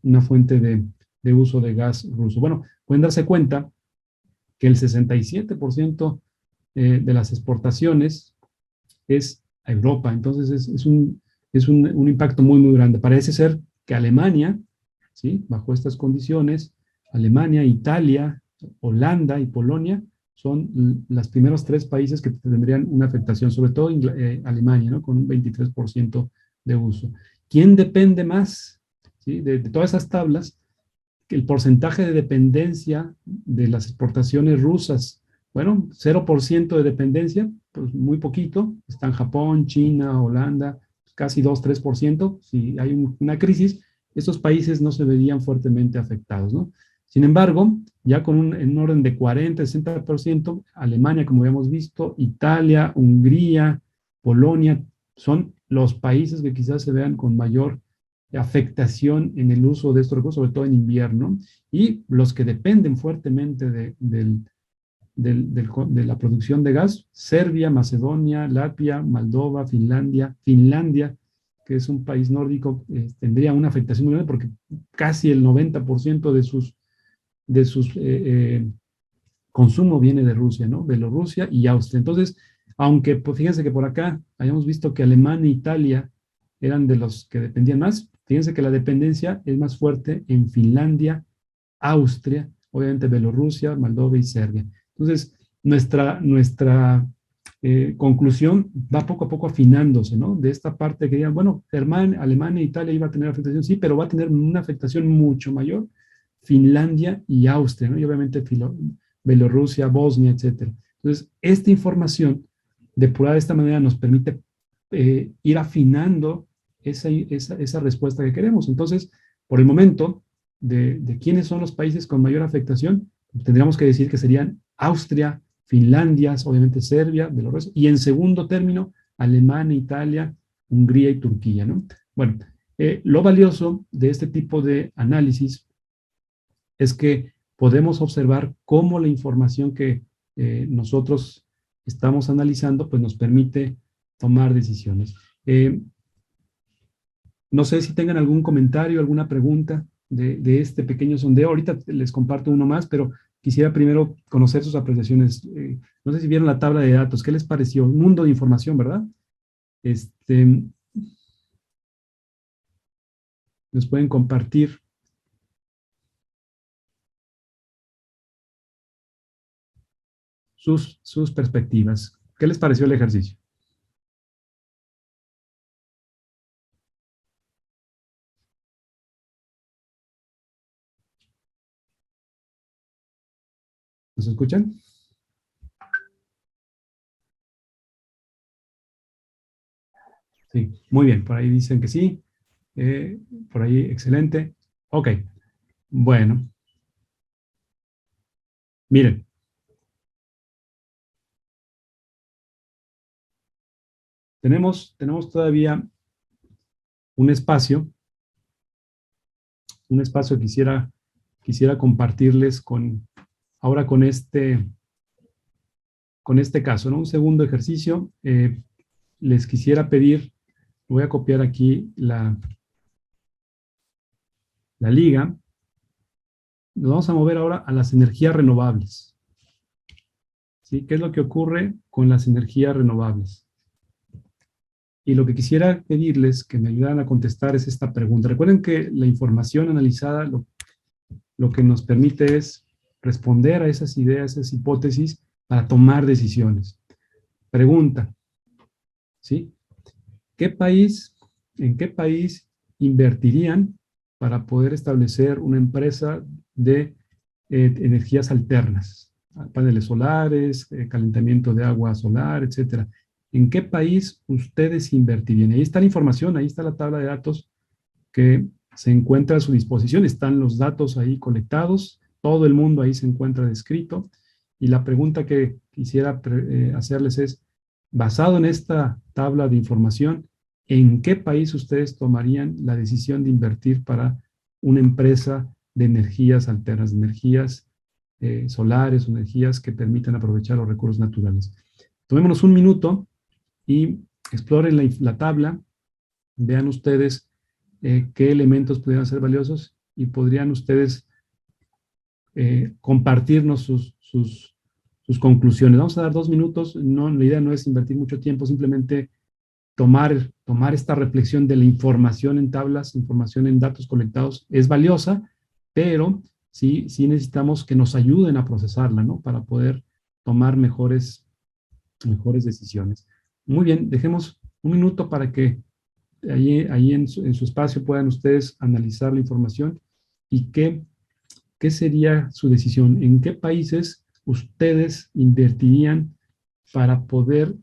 una fuente de uso de gas ruso. Bueno, pueden darse cuenta que el 67% de las exportaciones es a Europa, entonces es un impacto muy, muy grande. Parece ser que Alemania, ¿sí? Bajo estas condiciones, Alemania, Italia, Holanda y Polonia son los primeros 3 países que tendrían una afectación, sobre todo Alemania, ¿no? Con un 23% de uso. ¿Quién depende más? ¿Sí? De todas esas tablas, el porcentaje de dependencia de las exportaciones rusas, bueno, 0% de dependencia, pues muy poquito, están Japón, China, Holanda, casi 2-3%, si hay una crisis, estos países no se verían fuertemente afectados, ¿no? Sin embargo, ya en un orden de 40-60%, Alemania, como habíamos visto, Italia, Hungría, Polonia, son los países que quizás se vean con mayor afectación en el uso de estos recursos, sobre todo en invierno, y los que dependen fuertemente de la producción de gas, Serbia, Macedonia, Latvia, Moldova, Finlandia, que es un país nórdico, tendría una afectación muy grande porque casi el 90% de sus consumo viene de Rusia, ¿no? Bielorrusia y Austria. Entonces, aunque pues, fíjense que por acá hayamos visto que Alemania e Italia eran de los que dependían más, fíjense que la dependencia es más fuerte en Finlandia, Austria, obviamente Bielorrusia, Moldova y Serbia. Entonces, nuestra conclusión va poco a poco afinándose, ¿no? De esta parte que digan, bueno, Alemania e Italia iba a tener afectación, sí, pero va a tener una afectación mucho mayor Finlandia y Austria, ¿no? Y obviamente Bielorrusia, Bosnia, etcétera. Entonces, esta información depurada de esta manera nos permite ir afinando esa respuesta que queremos. Entonces, por el momento, de quiénes son los países con mayor afectación, tendríamos que decir que serían Austria, Finlandia, obviamente Serbia, Bielorrusia, y en segundo término, Alemania, Italia, Hungría y Turquía, ¿no? Bueno, lo valioso de este tipo de análisis es que podemos observar cómo la información que nosotros estamos analizando, pues nos permite tomar decisiones. No sé si tengan algún comentario, alguna pregunta de este pequeño sondeo. Ahorita les comparto uno más, pero quisiera primero conocer sus apreciaciones. No sé si vieron la tabla de datos. ¿Qué les pareció? Un mundo de información, ¿verdad? Nos pueden compartir sus perspectivas. ¿Qué les pareció el ejercicio? ¿Nos escuchan? Sí, muy bien. Por ahí dicen que sí. Por ahí, excelente. Ok, bueno. Miren. Tenemos todavía un espacio que quisiera compartirles ahora con este caso, ¿no? Un segundo ejercicio. Les quisiera pedir, voy a copiar aquí la liga. Nos vamos a mover ahora a las energías renovables. ¿Sí? ¿Qué es lo que ocurre con las energías renovables? Y lo que quisiera pedirles que me ayudaran a contestar es esta pregunta. Recuerden que la información analizada lo que nos permite es responder a esas ideas, esas hipótesis, para tomar decisiones. Pregunta, ¿sí? ¿En qué país invertirían para poder establecer una empresa de energías alternas? Paneles solares, calentamiento de agua solar, etcétera. ¿En qué país ustedes invertirían? Ahí está la información, ahí está la tabla de datos que se encuentra a su disposición. Están los datos ahí colectados, todo el mundo ahí se encuentra descrito. Y la pregunta que quisiera hacerles es, basado en esta tabla de información, ¿en qué país ustedes tomarían la decisión de invertir para una empresa de energías alternas, de energías solares, energías que permitan aprovechar los recursos naturales? Tomémonos un minuto y exploren la tabla, vean ustedes qué elementos pudieran ser valiosos y podrían ustedes compartirnos sus conclusiones. Vamos a dar 2 minutos, la idea no es invertir mucho tiempo, simplemente tomar esta reflexión de la información en tablas, información en datos colectados, es valiosa, pero sí necesitamos que nos ayuden a procesarla, ¿no? Para poder tomar mejores decisiones. Muy bien, dejemos un minuto para que ahí en su espacio puedan ustedes analizar la información y qué sería su decisión, en qué países ustedes invertirían para poder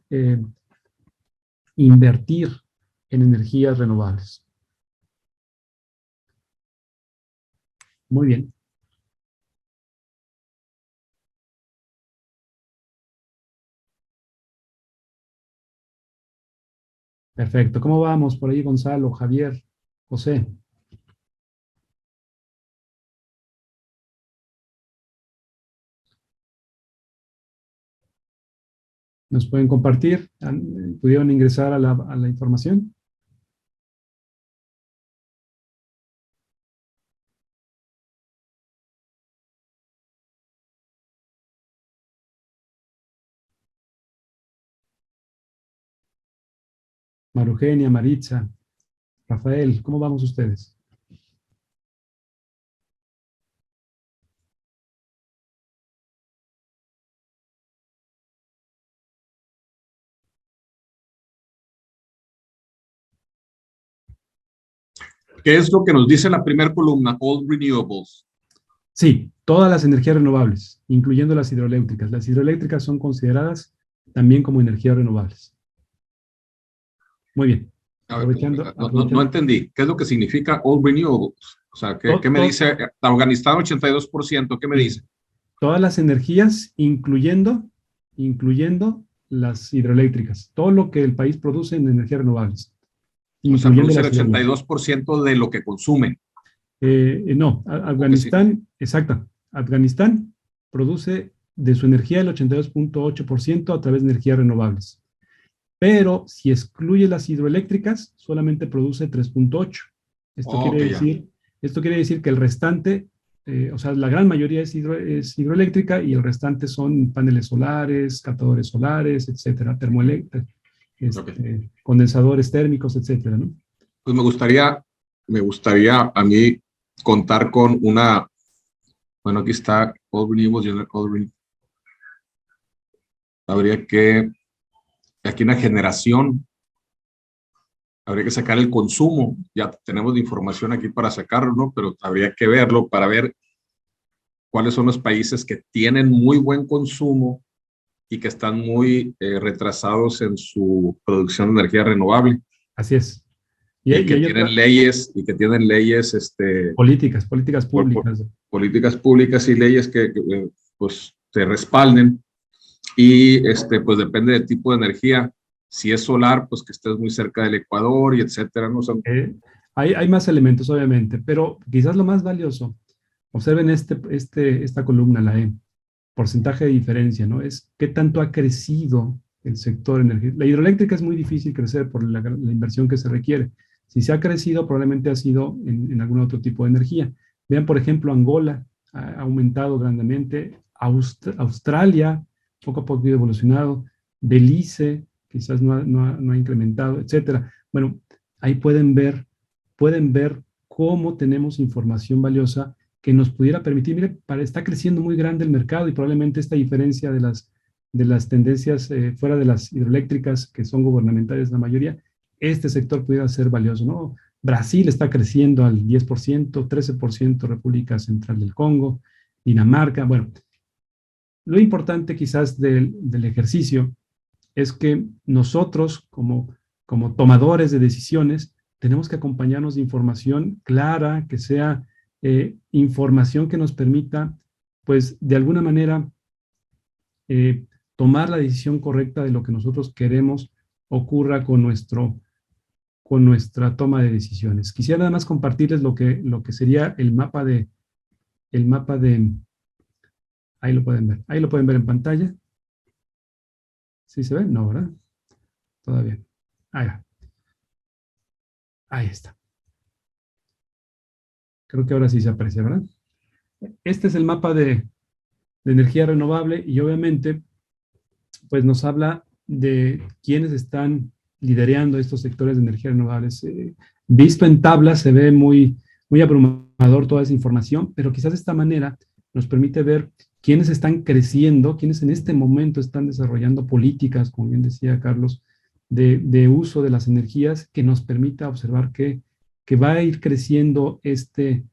invertir en energías renovables. Muy bien. Perfecto. ¿Cómo vamos por ahí, Gonzalo, Javier, José? ¿Nos pueden compartir? ¿Pudieron ingresar a la información? Marugenia, Maritza, Rafael, ¿cómo vamos ustedes? ¿Qué es lo que nos dice la primera columna? All renewables. Sí, todas las energías renovables, incluyendo las hidroeléctricas. Las hidroeléctricas son consideradas también como energías renovables. Muy bien. No entendí. ¿Qué es lo que significa all renewables? O sea, ¿qué me dice? Afganistán 82%, ¿qué me dice? Todas las energías, incluyendo las hidroeléctricas. Todo lo que el país produce en energías renovables. O sea, produce el 82% de lo que consume. No, Afganistán, exacto. Afganistán produce de su energía el 82.8% a través de energías renovables. Pero si excluye las hidroeléctricas, solamente produce 3.8. Esto quiere decir que el restante, o sea, la gran mayoría es hidroeléctrica y el restante son paneles solares, captadores solares, etcétera, termoeléctricos, condensadores térmicos, etcétera, ¿no? Pues me gustaría a mí contar con una, bueno, aquí está all renewables, habría que, aquí una generación, habría que sacar el consumo, ya tenemos la información aquí para sacarlo, ¿no? Pero habría que verlo para ver cuáles son los países que tienen muy buen consumo y que están muy retrasados en su producción de energía renovable. Así es. Y que tienen leyes, políticas públicas. Políticas públicas y leyes que pues te respalden. Y pues depende del tipo de energía. Si es solar, pues que estés muy cerca del Ecuador y etcétera. ¿No? Hay más elementos, obviamente, pero quizás lo más valioso, observen esta columna, la E, porcentaje de diferencia, ¿no? Es qué tanto ha crecido el sector energético. La hidroeléctrica es muy difícil crecer por la inversión que se requiere. Si se ha crecido, probablemente ha sido en algún otro tipo de energía. Vean, por ejemplo, Angola ha aumentado grandemente, Australia poco a poco ha evolucionado, Belice quizás no ha incrementado, etcétera. Bueno, ahí pueden ver cómo tenemos información valiosa que nos pudiera permitir, mire, está creciendo muy grande el mercado y probablemente esta diferencia de las tendencias fuera de las hidroeléctricas, que son gubernamentales la mayoría, este sector pudiera ser valioso, ¿no? Brasil está creciendo al 10%, 13% República Central del Congo, Dinamarca. Bueno, lo importante quizás del ejercicio es que nosotros como tomadores de decisiones tenemos que acompañarnos de información clara, que sea información que nos permita, pues, de alguna manera tomar la decisión correcta de lo que nosotros queremos ocurra con nuestra toma de decisiones. Quisiera nada más compartirles lo que sería el mapa de, ahí lo pueden ver en pantalla. ¿Sí se ve? No, ¿verdad? Todavía. Ahí va. Ahí está. Creo que ahora sí se aprecia, ¿verdad? Este es el mapa de energía renovable y obviamente pues nos habla de quiénes están liderando estos sectores de energía renovables. Visto en tabla se ve muy abrumador toda esa información, pero quizás de esta manera nos permite ver quiénes están creciendo, quiénes en este momento están desarrollando políticas, como bien decía Carlos, de uso de las energías que nos permita observar que va a ir creciendo este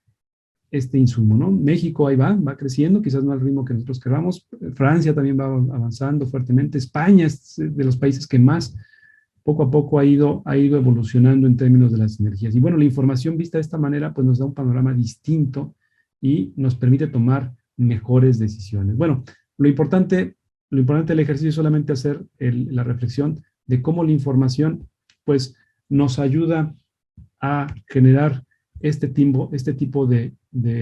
insumo, ¿no? México ahí va creciendo, quizás no al ritmo que nosotros queramos. Francia también va avanzando fuertemente. España es de los países que más poco a poco ha ido evolucionando en términos de las energías. Y bueno, la información vista de esta manera, pues nos da un panorama distinto y nos permite tomar mejores decisiones. Bueno, lo importante del ejercicio es solamente hacer la reflexión de cómo la información, pues, nos ayuda a generar este tipo de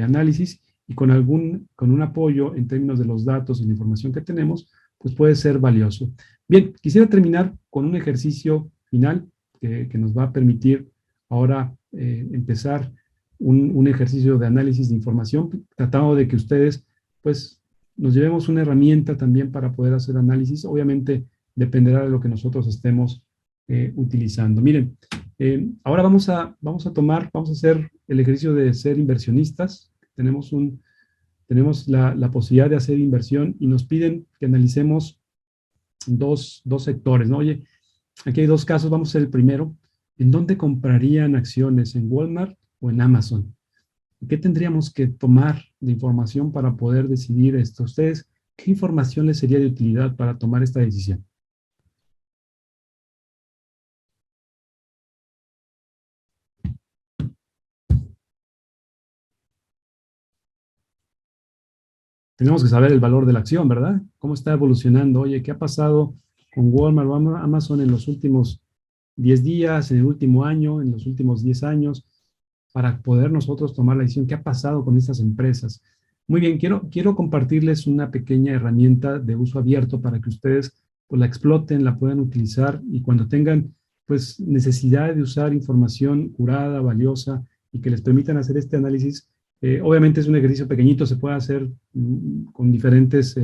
análisis y con un apoyo en términos de los datos y la información que tenemos, pues puede ser valioso. Bien, quisiera terminar con un ejercicio final que nos va a permitir ahora empezar un ejercicio de análisis de información, tratando de que ustedes, pues, nos llevemos una herramienta también para poder hacer análisis. Obviamente, dependerá de lo que nosotros estemos utilizando. Miren, ahora vamos a hacer el ejercicio de ser inversionistas. Tenemos la posibilidad de hacer inversión y nos piden que analicemos dos sectores, ¿no? Oye, aquí hay dos casos, vamos a hacer el primero. ¿En dónde comprarían acciones? ¿En Walmart o en Amazon? ¿Qué tendríamos que tomar de información para poder decidir esto? ¿Ustedes qué información les sería de utilidad para tomar esta decisión? Tenemos que saber el valor de la acción, ¿verdad? ¿Cómo está evolucionando? Oye, ¿qué ha pasado con Walmart o Amazon en los últimos 10 días, en el último año, en los últimos 10 años, para poder nosotros tomar la decisión? ¿Qué ha pasado con estas empresas? Muy bien, quiero compartirles una pequeña herramienta de uso abierto para que ustedes pues, la exploten, la puedan utilizar y cuando tengan pues necesidad de usar información curada, valiosa y que les permitan hacer este análisis. Obviamente es un ejercicio pequeñito, se puede hacer con diferentes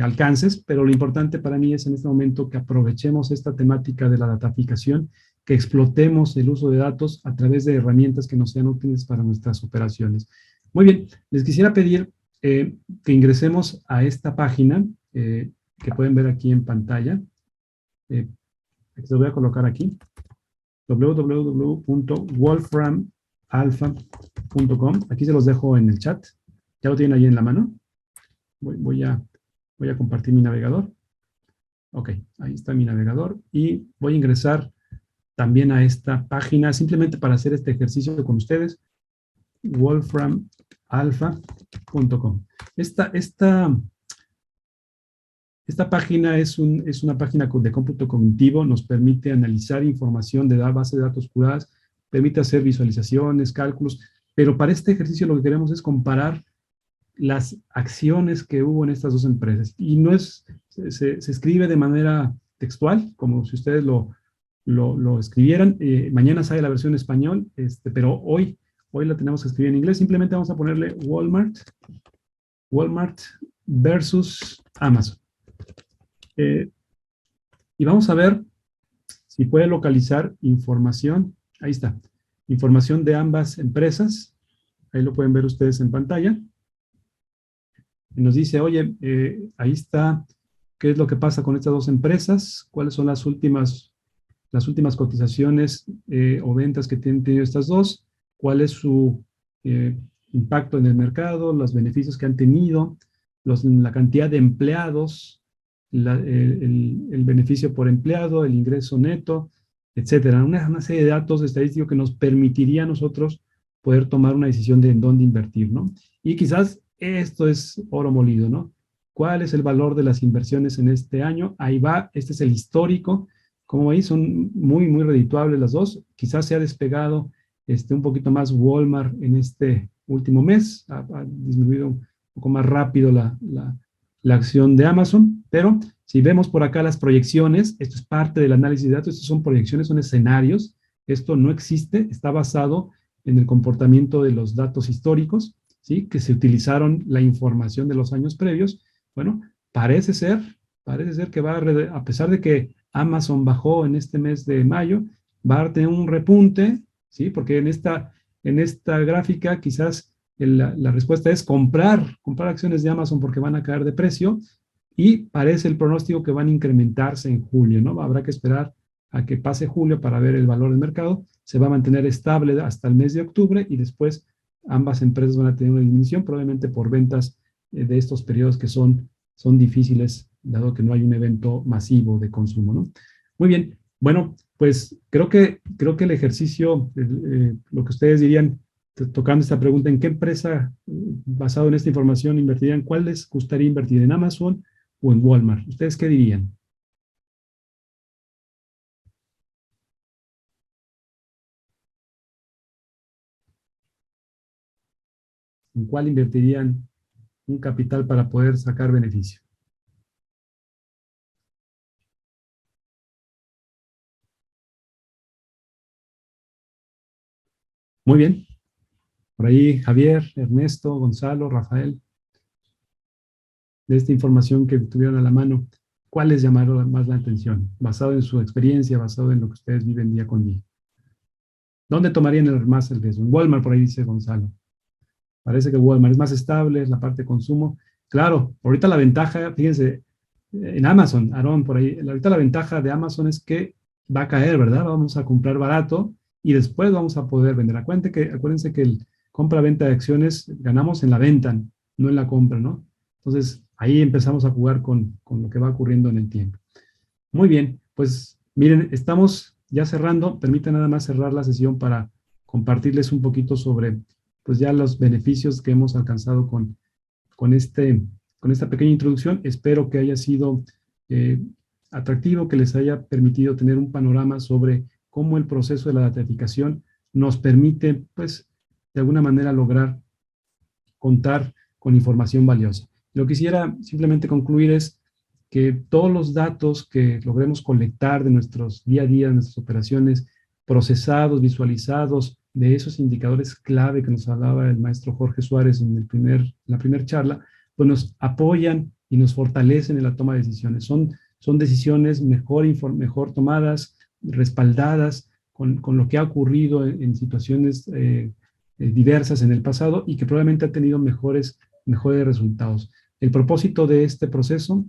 alcances, pero lo importante para mí es en este momento que aprovechemos esta temática de la dataficación, que explotemos el uso de datos a través de herramientas que nos sean útiles para nuestras operaciones. Muy bien, les quisiera pedir que ingresemos a esta página que pueden ver aquí en pantalla. Se lo voy a colocar aquí, www.wolframalpha.com. Aquí se los dejo en el chat. ¿Ya lo tienen ahí en la mano? Voy a compartir mi navegador. Ok, ahí está mi navegador. Y voy a ingresar también a esta página, simplemente para hacer este ejercicio con ustedes, wolframalpha.com. Esta página es una página de cómputo cognitivo, nos permite analizar información de base de datos curadas, permite hacer visualizaciones, cálculos, pero para este ejercicio lo que queremos es comparar las acciones que hubo en estas dos empresas. Y no se escribe de manera textual, como si ustedes lo escribieran. Mañana sale la versión en español, pero hoy la tenemos que escribir en inglés. Simplemente vamos a ponerle Walmart versus Amazon. Y vamos a ver si puede localizar información. Ahí está. Información de ambas empresas. Ahí lo pueden ver ustedes en pantalla. Y nos dice, oye, ahí está, ¿qué es lo que pasa con estas dos empresas? ¿Cuáles son las últimas cotizaciones o ventas que tienen tenido estas dos? ¿Cuál es su impacto en el mercado? Los beneficios que han tenido, la cantidad de empleados, el beneficio por empleado, el ingreso neto, etcétera. Una serie de datos estadísticos que nos permitiría a nosotros poder tomar una decisión de en dónde invertir, ¿no? Y quizás esto es oro molido, ¿no? ¿Cuál es el valor de las inversiones en este año? Ahí va, este es el histórico. Como veis, son muy, muy redituables las dos. Quizás se ha despegado un poquito más Walmart en este último mes. Ha disminuido un poco más rápido la acción de Amazon, pero si vemos por acá las proyecciones, esto es parte del análisis de datos, estas son proyecciones, son escenarios, esto no existe, está basado en el comportamiento de los datos históricos, ¿sí? Que se utilizaron la información de los años previos. Bueno, parece ser que a pesar de que Amazon bajó en este mes de mayo, va a tener un repunte, ¿sí? Porque en esta gráfica quizás la respuesta es comprar acciones de Amazon porque van a caer de precio y parece el pronóstico que van a incrementarse en julio, ¿no? Habrá que esperar a que pase julio para ver el valor del mercado. Se va a mantener estable hasta el mes de octubre y después ambas empresas van a tener una disminución, probablemente por ventas de estos periodos que son difíciles, dado que no hay un evento masivo de consumo, ¿no? Muy bien, Bueno, pues creo que el ejercicio, lo que ustedes dirían, tocando esta pregunta, ¿en qué empresa, basado en esta información, invertirían? ¿Cuál les gustaría invertir, en Amazon o en Walmart? ¿Ustedes qué dirían? ¿En cuál invertirían un capital para poder sacar beneficio? Muy bien. Por ahí Javier, Ernesto, Gonzalo, Rafael, de esta información que tuvieron a la mano, ¿cuál les llamaron más la atención? Basado en su experiencia, basado en lo que ustedes viven día con día. ¿Dónde tomarían más el riesgo? En Walmart, por ahí dice Gonzalo. Parece que Walmart es más estable, es la parte de consumo. Claro, ahorita la ventaja, fíjense, en Amazon, Aarón, por ahí, ahorita la ventaja de Amazon es que va a caer, ¿verdad? Vamos a comprar barato y después vamos a poder vender. Acuérdense que el compra-venta de acciones ganamos en la venta, no en la compra, ¿no? Entonces, ahí empezamos a jugar con lo que va ocurriendo en el tiempo. Muy bien, pues miren, estamos ya cerrando. Permítanme nada más cerrar la sesión para compartirles un poquito sobre, pues ya los beneficios que hemos alcanzado con, este, con esta pequeña introducción. Espero que haya sido eh, atractivo, que les haya permitido tener un panorama sobre cómo el proceso de la datificación nos permite, pues, de alguna manera lograr contar con información valiosa. Lo que quisiera simplemente concluir es que todos los datos que logremos colectar de nuestros día a día, de nuestras operaciones, procesados, visualizados, de esos indicadores clave que nos hablaba el maestro Jorge Suárez en la primera charla, pues nos apoyan y nos fortalecen en la toma de decisiones. Son decisiones mejor tomadas, respaldadas con lo que ha ocurrido en situaciones diversas en el pasado y que probablemente ha tenido mejores resultados. El propósito de este proceso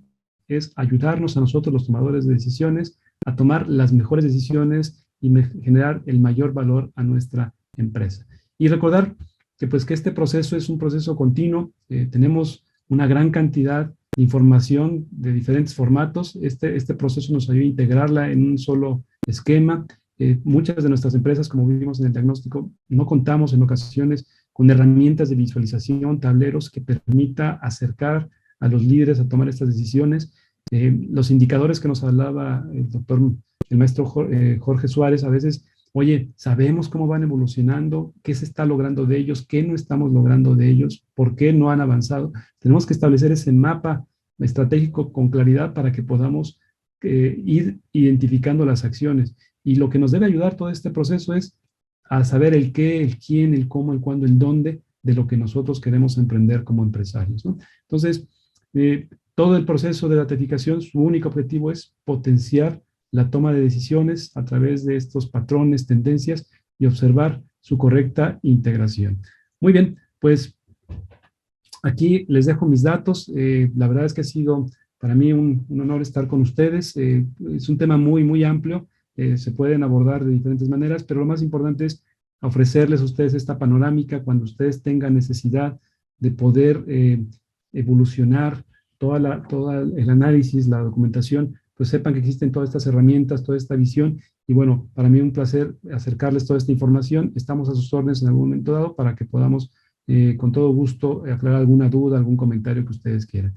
es ayudarnos a nosotros, los tomadores de decisiones, a tomar las mejores decisiones y generar el mayor valor a nuestra empresa. Y recordar que, pues, que este proceso es un proceso continuo. Tenemos una gran cantidad de información de diferentes formatos. Este proceso nos ayuda a integrarla en un solo esquema. Muchas de nuestras empresas, como vimos en el diagnóstico, no contamos en ocasiones con herramientas de visualización, tableros que permita acercar a los líderes a tomar estas decisiones. Los indicadores que nos hablaba el maestro Jorge Suárez, a veces, oye, sabemos cómo van evolucionando, qué se está logrando de ellos, qué no estamos logrando de ellos, por qué no han avanzado. Tenemos que establecer ese mapa estratégico con claridad para que podamos ir identificando las acciones. Y lo que nos debe ayudar todo este proceso es a saber el qué, el quién, el cómo, el cuándo, el dónde de lo que nosotros queremos emprender como empresarios, ¿no? Entonces, todo el proceso de datificación, su único objetivo es potenciar la toma de decisiones a través de estos patrones, tendencias y observar su correcta integración. Muy bien, pues aquí les dejo mis datos. La verdad es que ha sido para mí un honor estar con ustedes. Es un tema muy, muy amplio. Se pueden abordar de diferentes maneras, pero lo más importante es ofrecerles a ustedes esta panorámica cuando ustedes tengan necesidad de poder evolucionar todo el análisis, la documentación, pues sepan que existen todas estas herramientas, toda esta visión. Y bueno, para mí un placer acercarles toda esta información. Estamos a sus órdenes en algún momento dado para que podamos con todo gusto aclarar alguna duda, algún comentario que ustedes quieran.